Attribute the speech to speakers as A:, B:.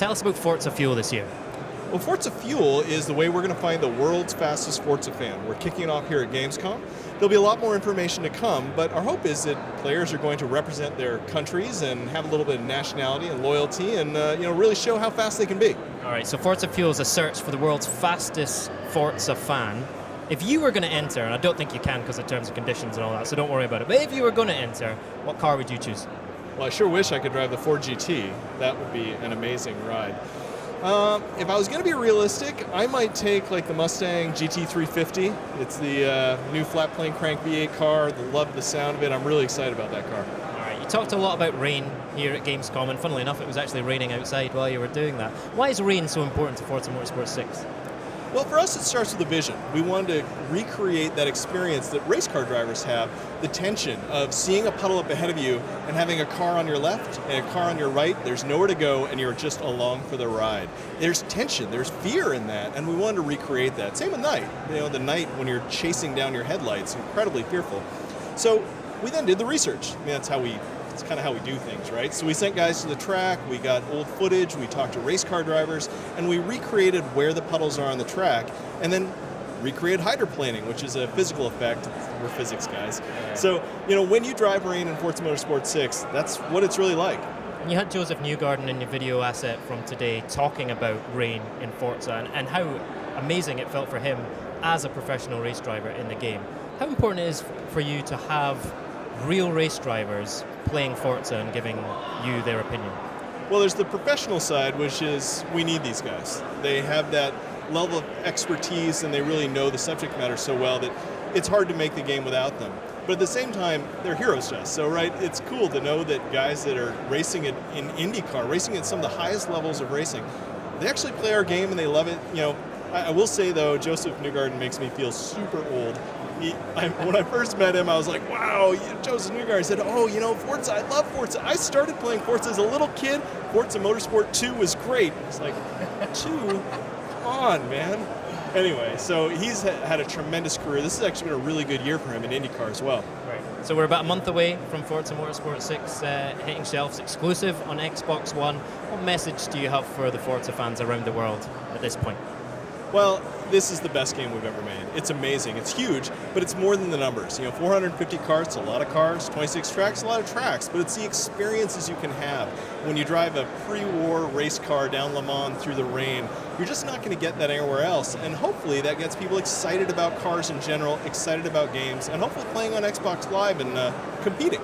A: Tell us about Forza Fuel this year.
B: Well, Forza Fuel is the way we're going to find the world's fastest Forza fan. We're kicking it off here at Gamescom. There'll be a lot more information to come, but our hope is that players are going to represent their countries and have a little bit of nationality and loyalty and really show how fast they can be.
A: All right, so Forza Fuel is a search for the world's fastest Forza fan. If you were going to enter, and I don't think you can because of terms and conditions and all that, so don't worry about it, but if you were going to enter, what car would you choose?
B: Well, I sure wish I could drive the Ford GT. That would be an amazing ride. If I was going to be realistic, I might take like the Mustang GT350. It's the new flat plane crank V8 car. Love the sound of it. I'm really excited about that car.
A: All right, you talked a lot about rain here at Gamescom, and funnily enough, it was actually raining outside while you were doing that. Why is rain so important to Forza Motorsport 6?
B: Well, for us, it starts with a vision. We wanted to recreate that experience that race car drivers have, the tension of seeing a puddle up ahead of you and having a car on your left and a car on your right. There's nowhere to go, and you're just along for the ride. There's tension, there's fear in that, and we wanted to recreate that. Same with night. The night when you're chasing down your headlights, incredibly fearful. So we then did the research. That's kind of how we do things, right? So we sent guys to the track, we got old footage, we talked to race car drivers, and we recreated where the puddles are on the track, and then recreated hydroplaning, which is a physical effect. We're physics guys. So, when you drive rain in Forza Motorsport 6, that's what it's really like.
A: You had Joseph Newgarden in your video asset from today talking about rain in Forza and how amazing it felt for him as a professional race driver in the game. How important it is for you to have real race drivers playing Forza and giving you their opinion?
B: Well, there's the professional side, which is we need these guys. They have that level of expertise and they really know the subject matter so well that it's hard to make the game without them. But at the same time, they're heroes to us. So, right, it's cool to know that guys that are racing it in IndyCar, racing at some of the highest levels of racing, they actually play our game and they love it. I will say, though, Joseph Newgarden makes me feel super old. When I first met him, I was like, wow, Joseph Newgarden. Said, Forza, I love Forza. I started playing Forza as a little kid. Forza Motorsport 2 was great. It's like, 2? Come on, man. Anyway, so he's had a tremendous career. This has actually been a really good year for him in IndyCar as well.
A: Right. So we're about a month away from Forza Motorsport 6 hitting shelves exclusive on Xbox One. What message do you have for the Forza fans around the world at this point?
B: Well, this is the best game we've ever made. It's amazing. It's huge, but it's more than the numbers. 450 cars, it's a lot of cars. 26 tracks, a lot of tracks. But it's the experiences you can have when you drive a pre-war race car down Le Mans through the rain. You're just not going to get that anywhere else. And hopefully that gets people excited about cars in general, excited about games, and hopefully playing on Xbox Live and competing.